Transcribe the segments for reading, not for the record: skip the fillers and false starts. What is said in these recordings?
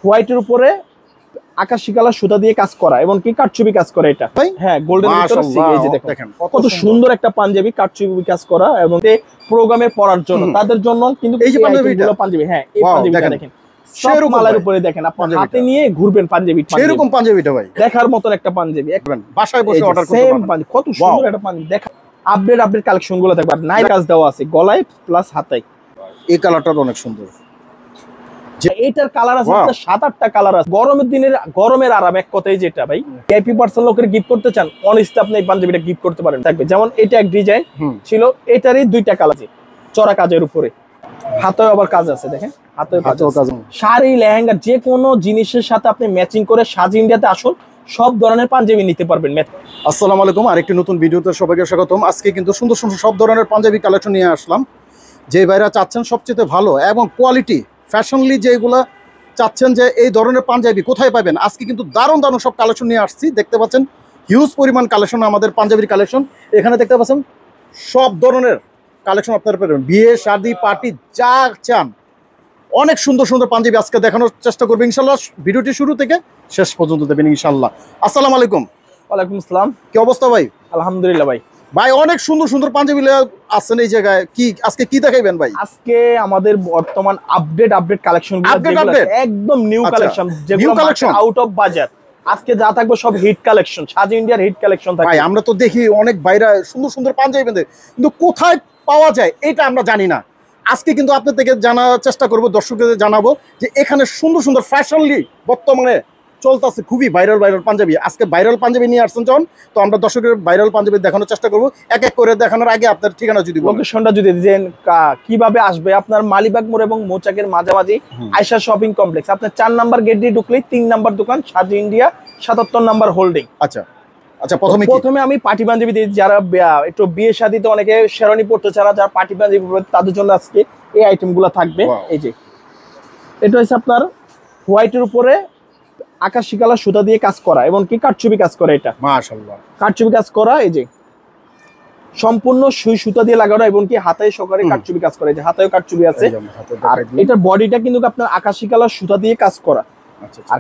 হোয়াইটের উপরে আকাশি কালার সুতা দিয়ে কাজ করা এবং কি কাটচুপি কাজ করা এটা। হ্যাঁ, গোল্ডেন ভিতরে এই যে দেখেন কত সুন্দর একটা পাঞ্জাবি কাটচুপি কাজ করা এবং প্রোগ্রামে পরার জন্য তাদের জন্য কিন্তু এই যে পাঞ্জাবি। হ্যাঁ, এই পাঞ্জাবিটা দেখেন সব মালার উপরে দেখেন, আপনি হাতে নিয়ে ঘুরবেন পাঞ্জাবি। এরকম পাঞ্জাবিটা ভাই দেখার মতন একটা পাঞ্জাবি, বাসায় বসে অর্ডার করতে পারবেন। কত সুন্দর একটা পাঞ্জাবি। দেখা আপডেট কালেকশন গুলো থাকবে, নাই কাজ দেওয়া আছে গলায় প্লাস হাতায়। এই কালারটা অনেক সুন্দর। এটার কালার আছে 7-8টা কালার আছে। গরমের আরাম এক কথাই যেটা ভাই ভিআইপি পার্সন লোকের গিফট করতে চান, অনেস্টলি আপনি এই পাঞ্জাবিটা গিফট করতে পারেন। থাকবে যেমন এটা এক ডিজাইন ছিল, এটারই 2টা কালার আছে চড়া কাজের উপরে, হাতেও আবার কাজ আছে। দেখেন হাতেও কাজ। শাড়ি লেহেঙ্গা যে কোনো জিনিসের সাথে আপনি ম্যাচিং করে সাজি ইন্ডিয়াতে আসুন, সব ধরনের পাঞ্জাবি নিতে পারবেন। আসসালামু আলাইকুম, আরেকটি নতুন ভিডিওতে সবাইকে স্বাগতম। আজকে কিন্তু সুন্দর সুন্দর সব ধরনের পাঞ্জাবি কালেকশন নিয়ে আসলাম। যে ভাইরা চাচ্ছেন সবচেয়ে ভালো এবং কোয়ালিটি ফ্যাশনলি যেগুলো চাচ্ছেন যে এই ধরনের পাঞ্জাবি কোথায় পাবেন, আজকে কিন্তু দারুণ দারুণ সব কালেকশন নিয়ে আসছি। দেখতে পাচ্ছেন হিউজ পরিমাণ কালেকশন, আমাদের পাঞ্জাবির কালেকশন। এখানে দেখতে পাচ্ছেন সব ধরনের কালেকশন আপনারা পাবেন, বিয়ে শাদী পার্টি যা চান। অনেক সুন্দর সুন্দর পাঞ্জাবি আজকে দেখানোর চেষ্টা করবো ইনশাল্লাহ। ভিডিওটি শুরু থেকে শেষ পর্যন্ত দেবেন ইনশাল্লাহ। আসসালামু আলাইকুম। ওয়ালাইকুম আসসালাম। কি অবস্থা ভাই? আলহামদুলিল্লাহ ভাই। ভাই অনেক সুন্দর সুন্দর পাঞ্জাবি আছেন এই জায়গায়, কি আজকে কি দেখাইবেন ভাই? আজকে আমাদের বর্তমান আপডেট কালেকশন একদম নিউ কালেকশন, যেগুলো আউট অফ বাজার। আজকে যা থাকবে সব হিট কালেকশন, সাজি ইন্ডিয়ার হিট কালেকশন থাকবে। ভাই আমরা তো দেখি অনেক বাইরে সুন্দর সুন্দর পাঞ্জাবি বেঁধে, কিন্তু কোথায় পাওয়া যায় এটা আমরা জানি না। আজকে কিন্তু আপনার থেকে জানার চেষ্টা করব, দর্শকদের জানাবো যে এখানে সুন্দর সুন্দর ফ্যাশনলি বর্তমানে চলতেছে খুবই ভাইরাল পাঞ্জাবি। আজকে ভাইরাল পাঞ্জাবি নিয়ে আসছেন যখন, তো আমরা দর্শকের ভাইরাল পাঞ্জাবি দেখানোর চেষ্টা করবো। এক এক করে দেখানোর আগে আপনার ঠিকানা যদি লোকেশনটা যদি দেন, কিভাবে আসবে। আপনার মালিবাগ মোড় এবং মৌচাকের মাঝামাঝি আয়শা শপিং কমপ্লেক্স, আপনার 4 নাম্বার গেট দিয়ে ঢুকলেই 3 নাম্বার দোকান সাজি ইন্ডিয়া 77 নাম্বার হোল্ডিং। আচ্ছা আচ্ছা, প্রথমে আমি পার্টি পাঞ্জাবি দিই, যারা একটু বিয়ে শাদীতে অনেকে শেরওয়ানি পড়তে চান, যারা পার্টি পাঞ্জাবি তাদের জন্য আজকে এই আইটেমগুলো থাকবে। এই যে এটা হচ্ছে আপনার হোয়াইটের উপরে আকাশি কালার সুতা দিয়ে কাজ করা এবং কি কাটচুপি কাজ করা। এটা মাশাআল্লাহ কাটচুপি কাজ করা, এই যে সম্পূর্ণ সুই সুতা দিয়ে লাগানো এবং কি হাতায় সহকারে কাটচুপি কাজ করা। এই যে হাতায়ও কাটচুপি আছে। আর এটার বডিটা কিন্তু আপনার আকাশি কালার সুতা দিয়ে কাজ করা। আর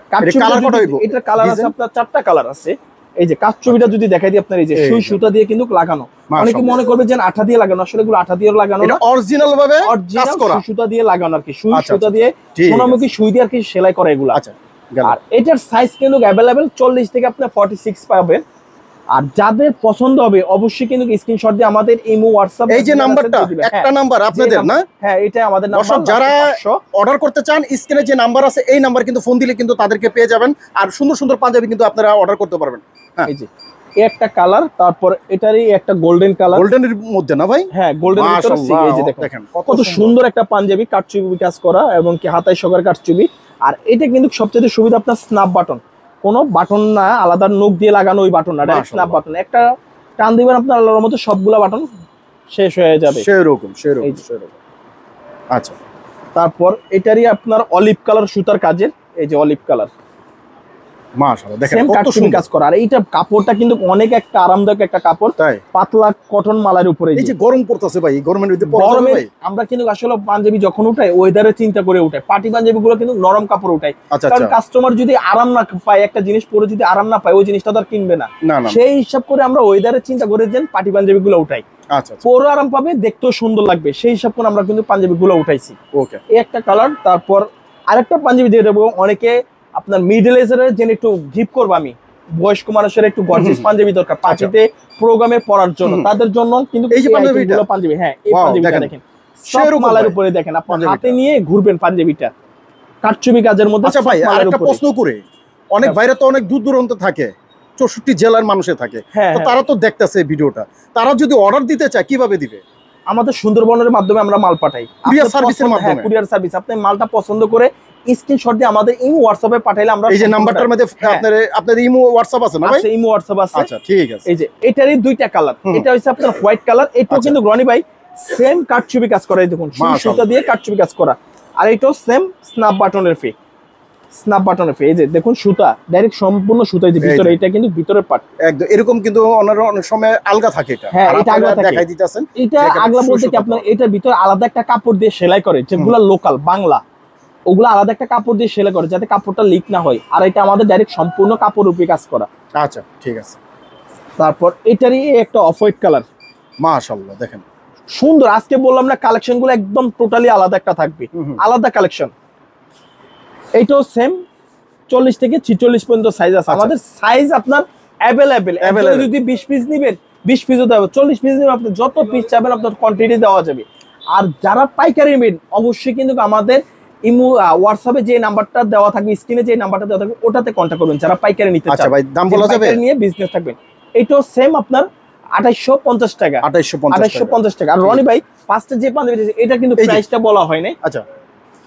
এটার কালার আছে আপনার 4টা কালার আছে। এই যে কাটচুপিটা যদি দেখাই দিই আপনার, এই যে সুই সুতা দিয়ে কিন্তু লাগানো। অনেকে মনে করবে যে আঠা দিয়ে লাগানো, আসলে এগুলো আঠা দিয়ে লাগানো না, অরিজিনাল ভাবে কাজ করা, সুতা দিয়ে লাগানো আর কি। সুই সুতা দিয়ে সোনামুখী সুই দিয়ে আর কি সেলাই করা এগুলো। আচ্ছা, আর এটার সাইজ কিন্তু অ্যাভেলেবেল 40 থেকে আপনার 46 পাবেন। আর যাদের পছন্দ হবে অবশ্যই কিন্তু স্ক্রিনশট দিয়ে আমাদের ইমো হোয়াটসঅ্যাপ, এই যে নাম্বারটা একটা নাম্বার আপনাদের না? হ্যাঁ, এটা আমাদের নাম্বার। যারা অর্ডার করতে চান স্ক্রিনে যে নাম্বার আছে এই নাম্বার কিন্তু ফোন দিলে কিন্তু তাদেরকে পেয়ে যাবেন। আর সুন্দর সুন্দর পাঞ্জাবি কিন্তু আপনারা অর্ডার করতে পারবেন। হ্যাঁ, এই যে একটা কালার, তারপর এটারই একটা গোল্ডেন কালার, গোল্ডেনের মধ্যে না ভাই? হ্যাঁ, গোল্ডেন ভিতরে। এই যে দেখেন কত সুন্দর একটা পাঞ্জাবি, কাটচুপি কাজ করা এবং কি হাতায় সহকারে কাটচুপি। আর এটা কিন্তু সবচেয়ে সুবিধা আপনার স্ন্যাপ বাটন, কোনো বাটন না, আলাদা নখ দিয়ে লাগানো ওই বাটন না, ডাইরেক্ট স্ন্যাপ বাটন। একটা টান দিবেন আপনার আল্লাহর মতো সবগুলা বাটন শেষ হয়ে যাবে। সেরকম। আচ্ছা, তারপর এটারই আপনার অলিভ কালার সুতার কাজের, এই যে অলিভ কালার মাশাআল্লাহ দেখেন কত সুন্দর কাজ করা। আর এইটা কাপড়টা কিন্তু অনেক একটা আরামদায়ক একটা কাপড়, পাতলা কটন মালার উপরে। এই যে গরম পড়তেছে ভাই, গরমের মধ্যে আমরা কিন্তু আসলে পাঞ্জাবি যখন উঠাই ওয়েদারে চিন্তা করে উঠাই। পার্টি পাঞ্জাবি গুলো কিন্তু নরম কাপড় উঠাই, কারণ কাস্টমার যদি আরাম না পায়, একটা জিনিস পরে যদি আরাম না পায়, ওই জিনিসটা তো আর কিনবে না। সেই হিসাব করে আমরা ওয়েদারে চিন্তা করে যে পার্টি পাঞ্জাবি গুলো উঠাই। পরে আরাম পাবে, দেখতেও সুন্দর লাগবে, সেই হিসাব করে আমরা কিন্তু পাঞ্জাবি গুলো উঠাইছি। এই একটা কালার। তারপর আরেকটা পাঞ্জাবি দিয়ে দেবো, অনেকে আপনার মিডল এজের জন্য একটু গিফট করবো আমি, বয়স্ক মানুষের একটু গর্জিয়াস পাঞ্জাবি দরকার পার্টিতে প্রোগ্রামে পরার জন্য, তাদের জন্য কিন্তু এই যে পাঞ্জাবি। হ্যাঁ, এই পাঞ্জাবিটা দেখেন সব মালার উপরে, দেখেন আপনি হাতে নিয়ে ঘুরবেন পাঞ্জাবিটা কাটচুপি কাজের মধ্যে। আচ্ছা ভাই, আরেকটা প্রশ্ন করে, অনেক বাইরে তো অনেক দূর দূরান্ত থাকে, 64 জেলার মানুষে থাকে, তো তারা তো দেখতেছে ভিডিওটা, তারা যদি অর্ডার দিতে চায় কিভাবে দিবে? আমাদের সুন্দরবনের মাধ্যমে আমরা মাল পাঠাই, কুরিয়ার সার্ভিসের মাধ্যমে। কুরিয়ার সার্ভিস, আপনি মালটা পছন্দ করে স্ক্রিনশট দিয়ে আমাদের ইমো হোয়াটসঅ্যাপে পাঠাইলে আমরা, এই যে নাম্বারটার মধ্যে আপনাদের ইমো হোয়াটসঅ্যাপ আছে না ভাই? আচ্ছা, ইমো হোয়াটসঅ্যাপ আছে। আচ্ছা, ঠিক আছে। এই যে এটারই 2টা কালার, এটা হচ্ছে আপনার হোয়াইট কালার, এটাও কিন্তু রনি ভাই সেম কাটচুপি কাজ করা। দেখুন সুতা দিয়ে কাটচুপি কাজ করা। আর এটাও সেম স্ন্যাপ বাটনের ফি, এই যে দেখুন সুতা ডাইরেক্ট সম্পূর্ণ সুতা। এই যে ভিতরে, এটা কিন্তু ভিতরের পার্ট একদম এরকম, কিন্তু অনেক সময় আলগা থাকে এটা। হ্যাঁ, এটা আগলা থাকে, দেখাই দিতেছেন। এটা আগলা বলতে কি আপনার এটার ভিতরে আলাদা একটা কাপড় দিয়ে সেলাই করে, যেগুলো লোকাল বাংলা। ওগুলো আলাদা একটা কাপড় দিয়ে সেলাই করে যাতে কাপড়টা লিক না হয়, আর এটা আমাদের ডাইরেক্ট সম্পূর্ণ কাপড় উপরে কাজ করা। আচ্ছা ঠিক আছে। তারপর এটারই একটা অফ হোয়াইট কালার, মাশাআল্লাহ দেখেন সুন্দর। আজকে বললাম না কালেকশন গুলো একদম টোটালি আলাদা একটা থাকবে, আলাদা কালেকশন। এইটাও সেম 40 থেকে 46 পর্যন্ত সাইজ আছে আমাদের। সাইজ আপনার অ্যাভেলেবেল, যদি 20 পিস নেবেন 20 পিসও দেওয়া, 40 পিস নেবেন আপনি যত পিস চাবেন আপনার কোয়ান্টিটি দেওয়া যাবে। আর যারা পাইকারি নেবেন অবশ্যই কিন্তু আমাদের ইমো হোয়াটসঅ্যাপে যে নাম্বারটা দেওয়া থাকবে, স্ক্রিনে যে নাম্বারটা দেওয়া থাকবে ওটাতে কন্টাক্ট করবেন যারা পাইকারি নিতে চান। আচ্ছা ভাই দাম বলা যাবে? নিয়ে বিজনেস থাকবেন। এইটাও সেম আপনার 2850 টাকা, 2850 টাকা। আর রনি ভাই পাঁচটা যে পাঞ্জাবি দিয়েছে এটা কিন্তু প্রাইসটা বলা হয় নাই। আচ্ছা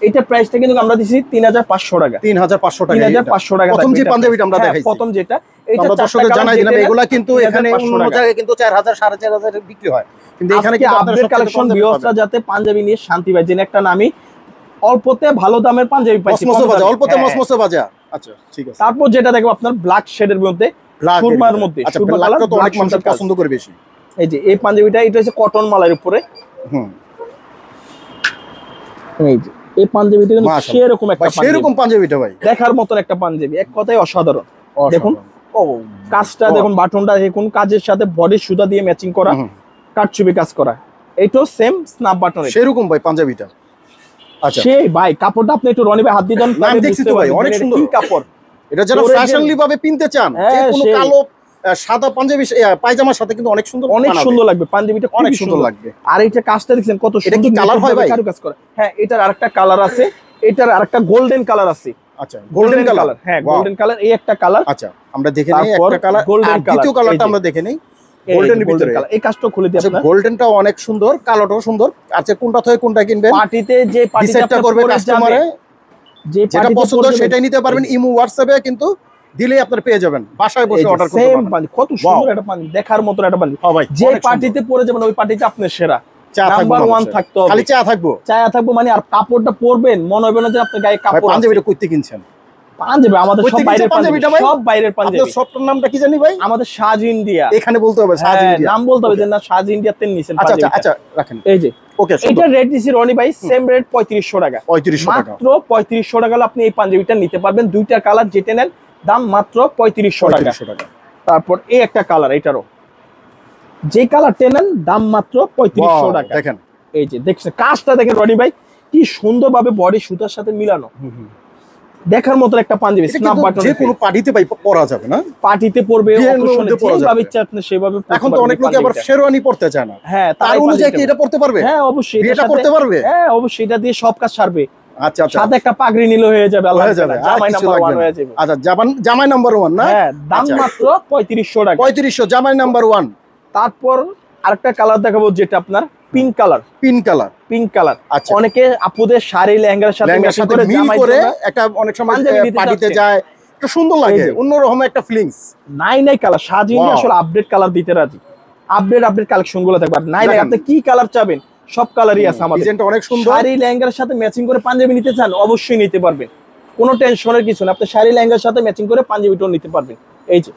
এটা প্রাইসটা কিন্তু আমরা দিছি 3500 টাকা, 3500 টাকা। 3500 টাকা প্রথম যে পাঞ্জাবিটা আমরা দেখাইছি, প্রথম যেটা, এটা দর্শকদের জানাই দিলাম এগুলা কিন্তু এখানে অন্য জায়গায় কিন্তু 4000 4500 এর বিক্রি হয়, কিন্তু এখানে কি আপডেট কালেকশন ভিউয়ার্সরা যাতে পাঞ্জাবি নিয়ে শান্তি পায়, যেন একটা নামি অল্পতে ভালো দামের পাঞ্জাবি পাইছি, মসমসে বাজা, অল্পতে মসমসে বাজা। আচ্ছা ঠিক আছে। তারপর যেটা দেখো আপনার ব্ল্যাক শেডের মধ্যে, সুরমার মধ্যে, আচ্ছা ব্ল্যাকটা তো অনেক মানুষ পছন্দ করে বেশি। এই যে এই পাঞ্জাবিটা, এটা হচ্ছে কটন মালের উপরে। এই যে এই পাঞ্জাবিটা কিন্তু সেরকম একটা পাঞ্জাবি, সেরকম পাঞ্জাবিটা ভাই দেখার মতন একটা পাঞ্জাবি, এক কথায় অসাধারণ। দেখুন কাজটা দেখুন, বাটনটা দেখুন, কাজের সাথে বডির সুতা দিয়ে ম্যাচিং করা, কাটছবি কাজ করা। এটাও সেম স্ন্যাপ বাটন, সেরকম ভাই পাঞ্জাবিটা। আচ্ছা সেই ভাই কাপড়টা আপনি একটু রনি ভাই হাত দিয়ে দেন, আমি দেখছি তো ভাই অনেক সুন্দর কি কাপড়। এটা যারা ফ্যাশনলি ভাবে পিনতে চান, যে কোনো কালো সাদা পাঞ্জাবি পায়জামার সাথে কিন্তু অনেক সুন্দর, অনেক সুন্দর লাগবে পাঞ্জাবিটা, অনেক সুন্দর লাগবে। আর এটা কাজটা দেখছেন কত সুন্দর, এটা কি কালার হয় ভাই? কাজ করে। হ্যাঁ এটার আরেকটা কালার আছে, এটার আরেকটা গোল্ডেন কালার আছে। আচ্ছা গোল্ডেন কালার, হ্যাঁ গোল্ডেন কালার, এই একটা কালার। আচ্ছা আমরা দেখে নেই একটা কালার, আর দ্বিতীয় কালারটা আমরা দেখে নেই গোল্ডেনের ভিতরে। এই কাজটা খুলে দিই আপনারা, গোল্ডেনটা অনেক সুন্দর, কালোটাও সুন্দর। আচ্ছা কোনটা থেকে কোনটা কিনবেন, পার্টিতে যে পার্টিটা করবে কাস্টমারে যেটা পছন্দ সেটাই নিতে পারবেন। ইমো হোয়াটসঅ্যাপে কিন্তু দিলেই আপনারা পেয়ে যাবেন, বাসায় বসে অর্ডার করতে পারবেন। কত সুন্দর একটা পাঞ্জাবি, দেখার মতো একটা পাঞ্জাবি। যে পার্টিতে পরে যাবেন ওই পার্টিতে আপনি সেরা, নাম্বার 1 থাকতে হবে। খালি চা থাকবো মানে, আর কাপড়টা পরবেন মনে হবে না যে আপনার গায়ে কাপড়। পাঞ্জাবিটা কইতে কিনছেন? পাঞ্জাবি আমাদের সব বাইরের পাঞ্জাবি, সব বাইরের পাঞ্জাবি। আপনার শপটার নামটা কি জানি ভাই? আমাদের সাজ ইন্ডিয়া। এখানে বলতে হবে সাজ ইন্ডিয়া, নাম বলতে হবে যে না সাজ ইন্ডিয়াতে নিছেন পাঞ্জাবি। আচ্ছা আচ্ছা রাখেন। এই যে ওকে, এটা রেট দিছি রনি ভাই সেম রেট 3500 টাকা, 3500 টাকা, মাত্র 3500 টাকা আপনি এই পাঞ্জাবিটা নিতে পারবেন। দুইটা কালার যেটা নেন দাম মাত্র 3500 টাকা। তারপর এই একটা কালার, এটারও যে কালারটা নেন দাম মাত্র 3500 টাকা। দেখেন এই যে দেখছেন কাজটা দেখেন রনি ভাই কি সুন্দরভাবে বডি সুতার সাথে মিলানো, দেখার মতো একটা পাঞ্জাবি। স্ন্যাপ বাটন, যে কোনো পার্টিতে ভাই পরা যাবে না, পার্টিতে পরবে, যেভাবে ইচ্ছা আপনি সেভাবে। এখন তো অনেক লোক আবার শেরওয়ানি পরতে চায় না, হ্যাঁ তার অনুযায়ী কি এটা পরতে পারবে? হ্যাঁ অবশ্যই এটা করতে পারবে, হ্যাঁ অবশ্যই এটা দিয়ে সব কাজ সারবে। আচ্ছা আচ্ছা, সাথে একটা পাগড়ি নিলে হয়ে যাবে, হয়ে যাবে, জামাই নাম্বার 1 হয়ে যাবে। আচ্ছা জামাই নাম্বার 1 না? হ্যাঁ দাম মাত্র 3500 টাকা, 3500 জামাই নাম্বার 1। তারপর আরেকটা কালার দেখাবো যেটা আপনার পিঙ্ক কালার, পিঙ্ক কালার। আচ্ছা অনেকে আপুদের শাড়ি লেহেঙ্গার সাথে ম্যাচিং করে জামাই করে একটা অনেক সময় পার্টিতে যায়, এটা সুন্দর লাগে, অন্যরকম একটা ফিলিংস। নাই কালার সাজিয়ে আসলে আপডেট কালার দিতে রাজি, আপডেট কালেকশন গুলো থাকবে। নাই আপনি কি কালার চাবেন সব কালারই আছে আমাদের, ডিজাইনটা অনেক সুন্দর। শাড়ি লেহেঙ্গার সাথে ম্যাচিং করে পাঞ্জাবি নিতে চান অবশ্যই নিতে পারবেন, কোনো টেনশনের কিছু না। আপনি শাড়ি লেহেঙ্গার সাথে ম্যাচিং করে পাঞ্জাবিটাও নিতে পারবেন। এই যে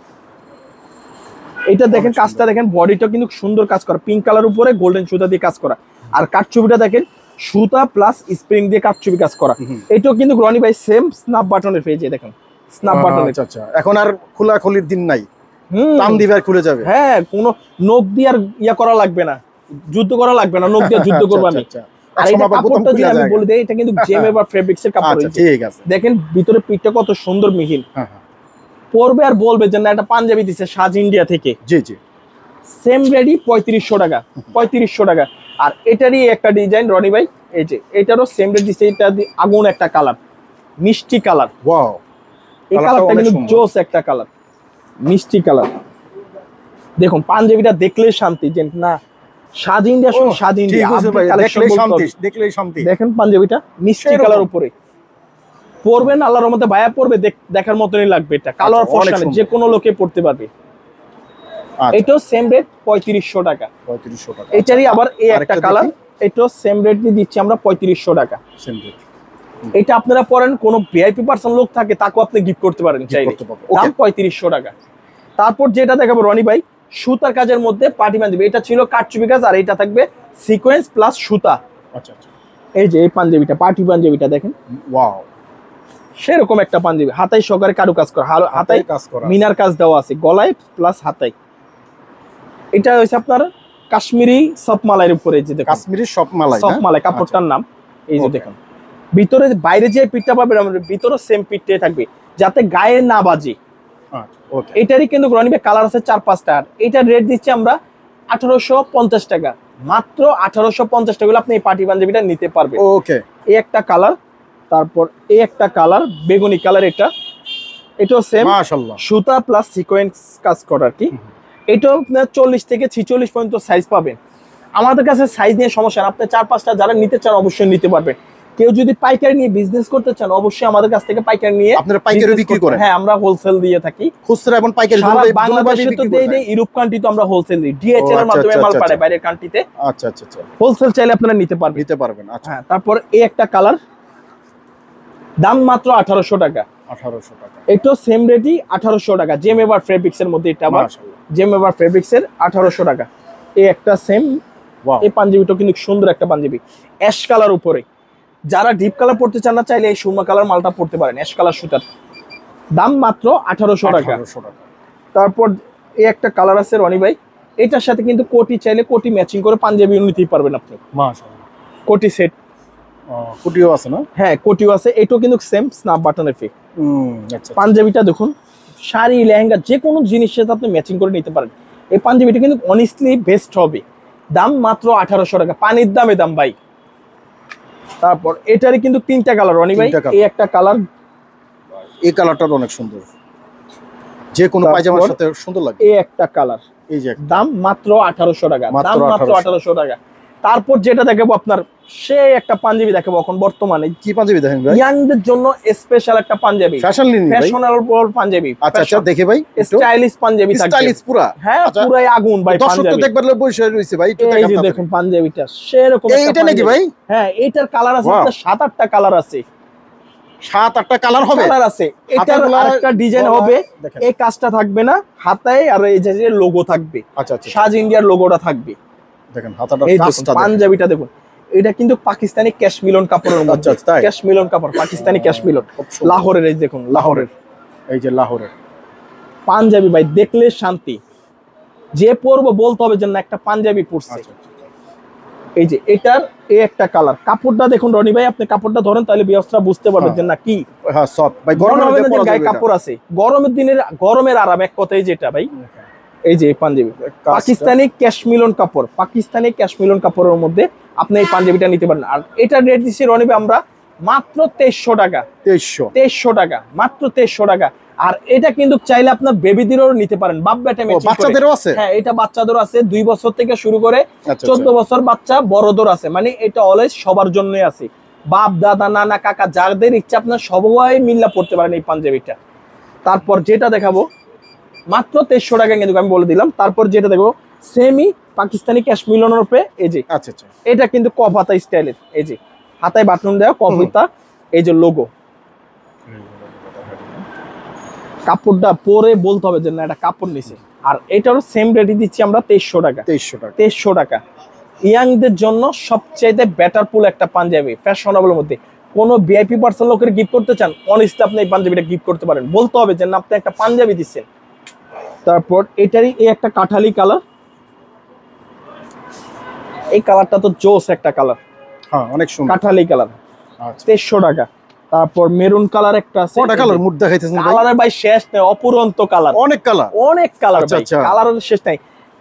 এটা দেখেন কাজটা দেখেন, বডিটা কিন্তু সুন্দর কাজ করা, পিঙ্ক কালার উপরে গোল্ডেন সুতা দিয়ে কাজ করা। আর কাটছবিটা দেখেন সুতা প্লাস স্প্রিং দিয়ে কাটছবি কাজ করা। এটাও কিন্তু রনি ভাই সেম স্ন্যাপ বাটনের পেজে দেখেন, স্ন্যাপ বাটন। আচ্ছা এখন আর খোলাখুলির দিন নাই, টান দিবে আর খুলে যাবে। হ্যাঁ কোনো নখ দিয়ে আর ইয়া করা লাগবে না, যুদ্ধ করা লাগবে না, নখ দিয়ে যুদ্ধ করব আমি। আর এটা কাপড়টা যদি আমি বলে দেই, এটা কিন্তু জেমে বা ফেব্রিক্সের কাপড়। ঠিক আছে দেখেন ভিতরে পিঠটা কত সুন্দর মিহিন, পরবে আর বলবে যে না একটা পাঞ্জাবি দিছে সাজ ইন্ডিয়া থেকে। জি জি সেম রেডি 3500 টাকা, 3500 টাকা। আর এটারই একটা ডিজাইন রনি ভাই, এই যে এটারও সেম রেট দিছে, এটা আগুন একটা কালার, মিষ্টি কালার। ওয়াও, এই কালারটা কিন্তু জোস একটা কালার, মিষ্টি কালার। দেখুন পাঞ্জাবিটা দেখলে শান্তি, যে না সাজ ইন্ডিয়া, সাজ ইন্ডিয়া দেখলেই শান্তি। দেখেন পাঞ্জাবিটা মিষ্টি কালার উপরে পরবেন, আল্লাহর রহমতে ভাইয়া পরবে, দেখার মতনই লাগবে। এটা কালার ফর্সানে যে কোনো লোকে পড়তে পারবে। এটাও সেম রেট 3500 টাকা, 3500 টাকা। এটারই আবার এই একটা কালার, এটাও সেম রেট দিয়ে দিচ্ছি আমরা 3500 টাকা। Same rate. এটা আপনারা পরেন, কোনো ভিআইপি পার্সন লোক থাকে তাকেও আপনি গিফট করতে পারেন চাইলে, দাম 3500 টাকা। তারপর যেটা দেখাবো রনি ভাই সুতার কাজের মধ্যে পার্টি পাঞ্জাবি, এটা ছিল কাটছবি কাজ, আর এটা থাকবে সিকোয়েন্স প্লাস সুতা। আচ্ছা আচ্ছা, এই যে এই পাঞ্জাবিটা, পার্টি পাঞ্জাবিটা দেখেন, ওয়াও, সেরকম একটা পাঞ্জাবি, হাতাই সহকারে কারু কাজ করা, হাতাই মিনার কাজ দেওয়া আছে, গলায় প্লাস হাতাই। এটা হচ্ছে আপনার কাশ্মীরি সফট মালাইয়ের উপরে, যে দেখুন কাশ্মীরি সফট মালাই, সফট মালাই কাপড়টার নাম। এই যে দেখুন ভিতরে, বাইরে যে পিঠটা পাবেন আমাদের ভিতরে সেম পিঠটাই থাকবে, যাতে গায়ে না বাজে। এটারই কিন্তু রনিবে কালার আছে 4-5টা। এটার রেট দিচ্ছি আমরা 1850 টাকা, মাত্র 1850 টাকা আপনি এই পার্টি পাঞ্জাবিটা নিতে পারবেন। ওকে, এই একটা কালার, তারপর এই একটা কালার বেগুনি কালার, এটাও সেম মাশাআল্লাহ সুতা প্লাস সিকোয়েন্স কাজ করা আর কি। এটাও আপনার 40 থেকে 46 পর্যন্ত সাইজ পাবেন। আমাদের কাছে সাইজ নিয়ে সমস্যা না, আপনি 4-5টা যারা নিতে চান অবশ্যই নিতে পারবেন। কেউ যদি পাইকারি নিয়ে বিজনেস করতে চান অবশ্যই আমাদের কাছ থেকে পাইকারি নিয়ে। আপনারা পাইকারি বিক্রি করেন? হ্যাঁ, আমরা হোলসেল দিয়ে থাকি, খুচরা এবং পাইকারি বাংলাদেশে তো দেই দেই, ইউরোপ কান্ট্রি তো আমরা হোলসেল দিই, ডিএচএল এর মাধ্যমে মাল পাঠাই বাইরের কান্ট্রিতে। আচ্ছা আচ্ছা আচ্ছা, হোলসেল চাইলে আপনারা নিতে পারবেন। আচ্ছা, হ্যাঁ, তারপর এই একটা কালার, দাম মাত্র 1800 টাকা। 1800 টাকা, এটাও সেম রেটই 1800 টাকা। জেম এভার ফেব্রিক্স এর মধ্যে, এটা আবার জেম এভার ফেব্রিক্স এর 1800 টাকা। এই একটা সেম, এই পাঞ্জাবিটা কিন্তু সুন্দর একটা পাঞ্জাবি, অ্যাশ কালার উপরে। যারা ডিপ কালার পড়তে চান না, চাইলে এই সুরমা কালার মালটা পড়তে পারেন, অ্যাশ কালার সুতার, দাম মাত্র 1800 টাকা। তারপর এই একটা কালার আছে রনি ভাই, এটার সাথে কিন্তু কোটি চাইলে কোটি ম্যাচিং করে পাঞ্জাবি নিতেই পারবেন আপনি। মাশাআল্লাহ, কোটি সেট, কোটিও আছে না? হ্যাঁ, কোটিও আছে। এটাও কিন্তু সেম স্ন্যাপ বাটনের ফি। আচ্ছা, পাঞ্জাবিটা দেখুন, শাড়ি লেহেঙ্গা যে কোনো জিনিসের সাথে আপনি ম্যাচিং করে নিতে পারেন। এই পাঞ্জাবিটা কিন্তু অনেস্টলি বেস্ট হবে, দাম মাত্র 1800 টাকা, পানির দামে দাম ভাই। তারপর এটারই কিন্তু 3টা কালার রনি ভাই, এই একটা কালার, এই কালারটা অনেক সুন্দর, যে কোনো পায়জামার সাথে সুন্দর লাগে। এই একটা কালার, এই যে দাম মাত্র 1800 টাকা, দাম মাত্র 1800 টাকা। তারপর যেটা দেখাবো আপনার, সেই একটা পাঞ্জাবি দেখাবো এখন বর্তমানে। কি পাঞ্জাবি দেখেন ভাই? ইয়াংদের জন্য স্পেশাল একটা পাঞ্জাবি, ফ্যাশনেবল পাঞ্জাবি। আচ্ছা আচ্ছা, দেখে ভাই, স্টাইলিশ পাঞ্জাবি থাকবে, স্টাইলিশ পুরা। হ্যাঁ, পুরাই আগুন ভাই পাঞ্জাবি। দর্শক তো দেখবার লাগবে, বসে রইছে ভাই, একটু এই যে দেখুন পাঞ্জাবিটা সেরকম একটা। এইটা নাকি ভাই? হ্যাঁ, এটার কালার আছে আপনার 7-8টা কালার আছে, 7-8টা কালার হবে, কালার আছে। এটার আরেকটা ডিজাইন হবে, এই কাজটা থাকবে না, হাতায় আর এই যে লোগো থাকবে। আচ্ছা আচ্ছা, সাজ ইন্ডিয়ার লোগোটা থাকবে। দেখেন হাতাটা, কাজটা পাঞ্জাবিটা দেখুন, এটা কিন্তু পাকিস্তানি ক্যাশ মিলন কাপড়ের মধ্যে। ক্যাশ মিলন কাপড়, পাকিস্তানি ক্যাশ মিলন, লাহোরের। এই দেখুন লাহোরের, এই যে লাহোরের পাঞ্জাবি ভাই, দেখলে শান্তি। যে পরবো বলতে হবে যে না একটা পাঞ্জাবি পরছে। এই যে এটার এই একটা কালার, কাপড়টা দেখুন রনি ভাই, আপনি কাপড়টা ধরেন তাহলে বিয়স্ত্রা বুঝতে পারবেন যে না কি। হ্যাঁ, সফট ভাই, গরমের দিনে গায়ে কাপড় আছে, গরমের দিনের গরমের আরাম এক কথাই যেটা ভাই। এই যে পাঞ্জাবি, পাকিস্তানি ক্যাশ মিলন কাপড়, পাকিস্তানি ক্যাশ মিলন কাপড়ের মধ্যে আপনি এই পাঞ্জাবিটা নিতে পারেন। আর এটা রেট দিচ্ছি রনি ভাই আমরা মাত্র 2300 টাকা। 2300 টাকা, মাত্র 2300 টাকা। আর এটা কিন্তু চাইলে আপনার বেবিদেরও নিতে পারেন, বাপ বেটা ম্যাচিং করে। বাচ্চাদেরও আছে? হ্যাঁ, এটা বাচ্চাদেরও আছে, 2 বছর থেকে শুরু করে 14 বছর বাচ্চা বড়দের আছে, মানে এটা অলওয়েজ সবার জন্যই আছে। বাপ দাদা নানা কাকা যাদের ইচ্ছা আপনার সবাই মিল্লা পড়তে পারেন এই পাঞ্জাবিটা। তারপর যেটা দেখাবো মাত্র 2300 টাকা কিন্তু আমি বলে দিলাম। তারপর যেটা দেখবো সেমি পাকিস্তানি ক্যাশ মিলনের উপরে, এই যে আচ্ছা আচ্ছা, এটা কিন্তু কফ হাতা স্টাইলের, এই যে হাতায় বাটন দেওয়া কফ হাতা, এই যে লোগো। কাপড়টা পরে বলতে হবে যে না এটা কাপড় নিছে। আর এটারও সেম রেটই দিচ্ছি আমরা 2300 টাকা। 2300 টাকা। ইয়াংদের জন্য সবচেয়ে বেটার পুল একটা পাঞ্জাবি, ফ্যাশনেবলের মধ্যে। কোনো ভিআইপি পার্সন লোকের গিফট করতে চান, অনেস্টলি আপনি এই পাঞ্জাবিটা গিফট করতে পারেন, বলতে হবে যে না আপনি একটা পাঞ্জাবি দিচ্ছেন। তারপর এটারই এই একটা কাঠালি কালার, এই কালারটা তো জোস একটা কালার, হ্যাঁ অনেক সুন্দর কাঠালি কালার, 2300 টাকা। তারপর মেরুন কালার একটা আছে, কয়টা কালার মুড দেখাইতেছেন ভাই? কালারের ভাই শেষ নেই, অপুরন্ত কালার, অনেক কালার, অনেক কালার ভাই, কালারের শেষ নাই।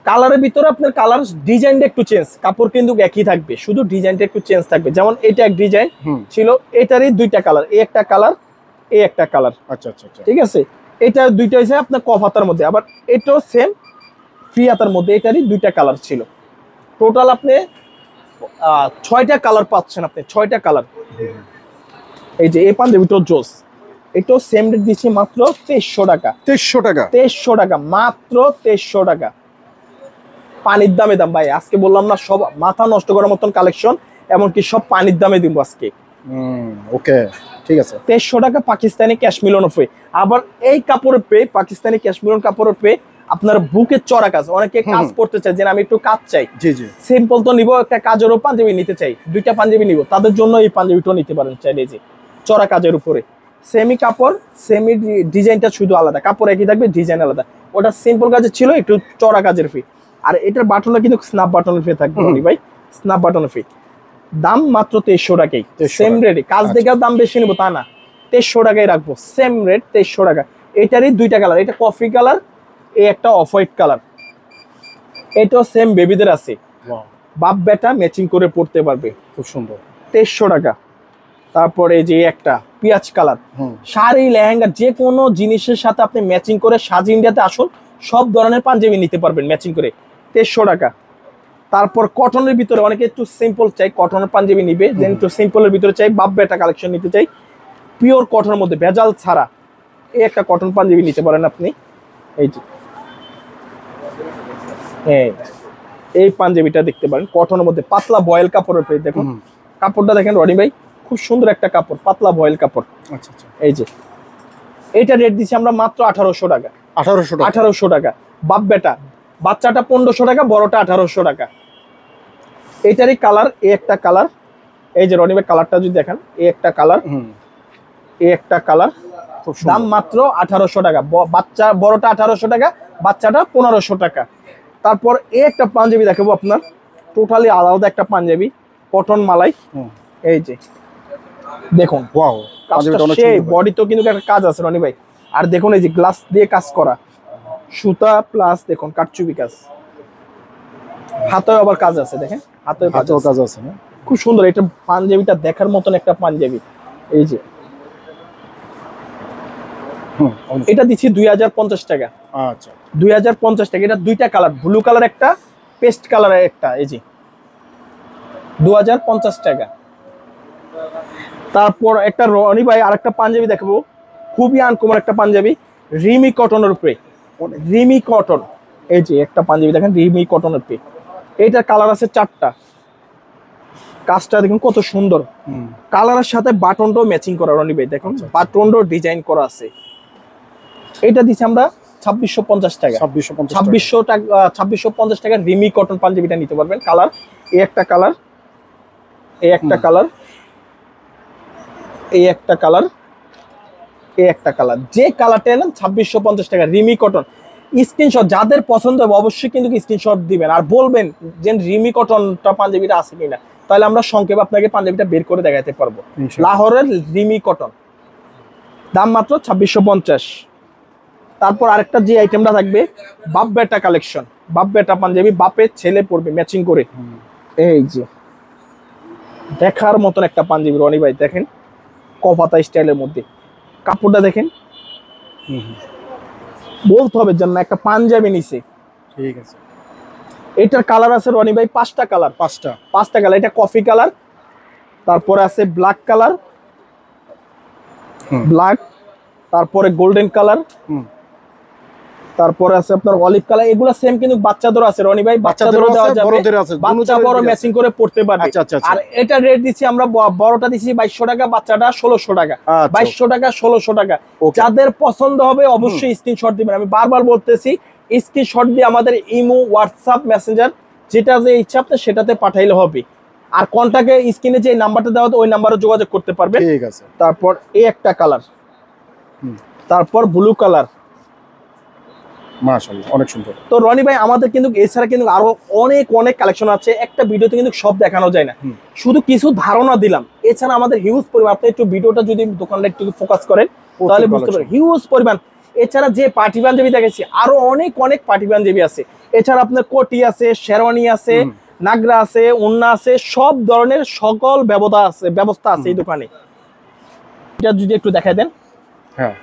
কালারের ভিতরে আপনার কালার ডিজাইনটা একটু চেঞ্জ, কাপড় কিন্তু একই থাকবে, শুধু ডিজাইনটা একটু চেঞ্জ থাকবে। যেমন এটা এক ডিজাইন ছিল, এটারই 2টা কালার, এই একটা কালার, এই একটা কালার। আচ্ছা আচ্ছা, ঠিক আছে। এটা 2টা হইছে আপনার কফ হাতার মধ্যে, আবার এটাও সেম ফ্রি হাতার মধ্যে, এটারই 2টা কালার ছিল। টোটাল আপনি 6টা কালার পাচ্ছেন, আপনি 6টা কালার। এই যে এই পাঞ্জাবিটাও জোস, এটাও সেম রেট দিচ্ছি মাত্র 2300 টাকা। 2300 টাকা, 2300 টাকা, মাত্র 2300 টাকা। পানির দামে দাম ভাই, আজকে বললাম না সব মাথা নষ্ট করার মতন কালেকশন, এমনকি সব পানির দামে দিব আজকে। ওকে, ঠিক আছে। 2300 টাকা পাকিস্তানি ক্যাশ মিলন পে। আবার এই কাপড়ের পে, পাকিস্তানি ক্যাশ মিলন কাপড়ের পে আপনার বুকের চড়া কাজ, অনেকে কাজ করতে চায় যে আমি একটু কাজ চাই, জি জি, সিম্পল তো নিব, একটা কাজেরও পাঞ্জাবি নিতে চাই, দুইটা পাঞ্জাবি নিব, তাদের জন্য এই পাঞ্জাবিটাও নিতে পারেন চাইলে। যে চড়া কাজের উপরে সেমি কাপড়, সেমি ডিজাইনটা শুধু আলাদা, কাপড় একই থাকবে, ডিজাইন আলাদা। ওটা সিম্পল কাজের ছিল, একটু চড়া কাজের ফি। আর এটার বাটনটা কিন্তু স্ন্যাপ বাটনের ফি থাকবে ভাই, স্ন্যাপ বাটনের ফি। দাম মাত্র 2300 টাকাই, সেম রেটে। কাজ দেখে দাম বেশি নেবো তা না, 2300 টাকায় রাখবো, সেম রেট 2300 টাকা। এটারই দুইটা কালার, এটা কফি কালার, এই একটা অফ হোয়াইট কালার। এটাও সেম বেবিদের আছে, বাপ বেটা ম্যাচিং করে পড়তে পারবে, খুব সুন্দর, 2300 টাকা। তারপরে যে একটা পিঁয়াজ কালার, শাড়ি লেহেঙ্গা যে কোনো জিনিসের সাথে আপনি ম্যাচিং করে সাজ ইন্ডিয়াতে আসুন, সব ধরনের পাঞ্জাবি নিতে পারবেন ম্যাচিং করে, 2300 টাকা। তারপর কটনের ভিতরে অনেকে একটু সিম্পল চাই, কটনের পাঞ্জাবি নিবে, দেন একটু সিম্পলের ভিতরে চাই, বাপ বেটা কালেকশন নিতে চাই, পিওর কটনের মধ্যে ভেজাল ছাড়া, এই একটা কটন পাঞ্জাবি নিতে পারেন আপনি। এই যে এই পাঞ্জাবিটা দেখতে পারেন, কটনের মধ্যে পাতলা বয়েল কাপড়ের পেয়ে, দেখুন কাপড়টা দেখেন রনি ভাই, খুব সুন্দর একটা কাপড়, পাতলা বয়েল কাপড়। আচ্ছা আচ্ছা, এই যে এইটা রেট দিচ্ছি আমরা মাত্র 1800 টাকা। 1800 টাকা। বাপ বেটা, বাচ্চাটা 1500 টাকা, বড়টা 1800 টাকা। এইটারই কালার, এই একটা কালার, এই যে রনি ভাই কালারটা যদি দেখেন, এই একটা কালার, এই একটা কালার, দাম মাত্র 1800 টাকা। বাচ্চা বড়টা 1800 টাকা, বাচ্চাটা 1500 টাকা। তারপর এই একটা পাঞ্জাবি দেখাবো আপনার, টোটালি আলাদা একটা পাঞ্জাবি, কটন মালাই। এই যে দেখুন, ওয়াও, সেই বডি তো কিন্তু একটা কাজ আছে রনি ভাই। আর দেখুন এই যে গ্লাস দিয়ে কাজ করা, সুতা প্লাস দেখুন কাটচুপি কাজ, হাতেও আবার কাজ আছে, দেখেন হাতেও কাজ আছে না, খুব সুন্দর। এটা পাঞ্জাবিটা দেখার মতন একটা পাঞ্জাবি। এই যে এটা দিচ্ছি 2050 টাকা। আচ্ছা, 2050 টাকা। এটা দুইটা কালার, ব্লু কালার একটা, পেস্ট কালার একটা। এই যে 2050 টাকা। তারপর একটা রনি ভাই আরেকটা পাঞ্জাবি দেখাবো, খুবই আনকমন একটা পাঞ্জাবি, রিমি কটনের উপরে, রিমি কটন। এই যে একটা পাঞ্জাবি দেখেন, রিমি কটনের উপরে, এইটার কালার আছে 4টা। কাজটা দেখুন কত সুন্দর, কালারের সাথে বাটনটাও ম্যাচিং করা রনি ভাই, দেখুন বাটনটাও ডিজাইন করা আছে। এটা দিচ্ছি আমরা 2650 টাকা। 2650 টাকা রিমি কটন পাঞ্জাবিটা নিতে পারবেন। কালার, এই একটা কালার, এই একটা কালার, এই একটা কালার, এই একটা কালার, যে কালারটা নেন 2650 টাকা রিমি কটন। স্ক্রিনশট যাদের পছন্দ হবে অবশ্যই কিন্তু স্ক্রিনশট দিবেন আর বলবেন যে রিমি কটনটা পাঞ্জাবিটা আছে কিনা, তাহলে আমরা সংক্ষেপে আপনাকে পাঞ্জাবিটা বের করে দেখাতে পারবো। লাহোরের রিমি কটন, দাম মাত্র 2650। তারপর আরেকটা যে আইটেমটা থাকবে, বাপ বেটা কালেকশন, বাপ বেটা পাঞ্জাবি, বাপের ছেলে পরবে ম্যাচিং করে। এই যে দেখার মতন একটা পাঞ্জাবি রনি ভাই, দেখেন কপাতা স্টাইলের মধ্যে, কাপড়টা দেখেন, বলতে হবে যেন একটা পাঞ্জাবি নিছে। ঠিক আছে, এটার কালার আছে রনি ভাই 5টা কালার, 5টা কালার। এটা কফি কালার, তারপরে আছে ব্ল্যাক কালার, ব্ল্যাক, তারপরে গোল্ডেন কালার, তারপরে আছে আপনার অলিভ কালার। এগুলা সেম কিন্তু বাচ্চাদেরও আছে রনি ভাই, বাচ্চাদেরও দেওয়া যাবে, বাচ্চা বড় ম্যাচিং করে পড়তে পারবে। আর এটা রেট দিচ্ছি আমরা, বড়টা দিচ্ছি 2200 টাকা, বাচ্চাটা 1600 টাকা। 2200 টাকা 1600 টাকা। যাদের পছন্দ হবে অবশ্যই স্ক্রিনশট দিবেন, আমি বারবার বলতেছি, স্ক্রিনশট দিয়ে আমাদের ইমো, হোয়াটসঅ্যাপ, মেসেঞ্জার যেটা যে ইচ্ছা আপনি সেটাতে পাঠাইলে হবে। আর কন্টাক্টে স্ক্রিনে যে নাম্বারটা দেওয়া ওই নাম্বারে যোগাযোগ করতে পারবেন। ঠিক আছে। তারপর এই একটা কালার, তারপর ব্লু কালার, মাশাআল্লাহ অনেক সুন্দর। তো রনি ভাই আমাদের কিন্তু এছাড়া কিন্তু আরো অনেক অনেক কালেকশন আছে, একটা ভিডিওতে কিন্তু সব দেখানো যায় না, শুধু কিছু ধারণা দিলাম। এছাড়া আমাদের হিউজ পরিমাণ, আপনি একটু ভিডিওটা যদি দোকানটা একটু ফোকাস করেন তাহলে বুঝতে পারবেন হিউজ পরিমাণ। এছাড়া যে পার্টি পাঞ্জাবি দেখেছি আরো অনেক অনেক পার্টি পাঞ্জাবি আছে। এছাড়া আপনার কোটি আছে, শেরওয়ানি আছে, নাগরা আছে, ওন্না আছে, সব ধরনের সকল ব্যবস্থা আছে এই দোকানে। এটা যদি একটু দেখাই দেন। হ্যাঁ,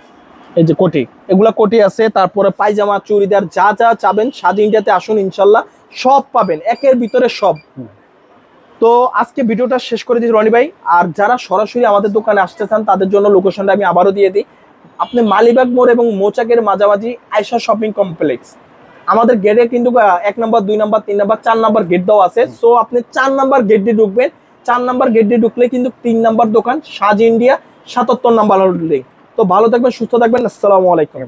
এই যে কোটি, এগুলা কোটি আছে, তারপরে পায়জামা, চুড়িদার, যা যা চাবেন সাজ ইন্ডিয়াতে আসুন, ইনশাল্লাহ সব পাবেন, একের ভিতরে সব। তো আজকে ভিডিওটা শেষ করে দিচ্ছি রনি ভাই। আর যারা সরাসরি আমাদের দোকানে আসতে চান তাদের জন্য লোকেশনটা আমি আবারও দিয়ে দিই। আপনি মালিবাগ মোড় এবং মৌচাকের মাঝামাঝি আয়শা শপিং কমপ্লেক্স, আমাদের গেটে কিন্তু 1 নম্বর, 2 নম্বর, 3 নম্বর, 4 নম্বর গেট দেওয়া আছে। সো আপনি 4 নম্বর গেট দিয়ে ঢুকবেন, 4 নম্বর গেট দিয়ে ঢুকলে কিন্তু 3 নম্বর দোকান সাজ ইন্ডিয়া, 77 নম্বর হোল্ডিং। তো ভালো থাকবেন, সুস্থ থাকবেন, আসসালামু আলাইকুম।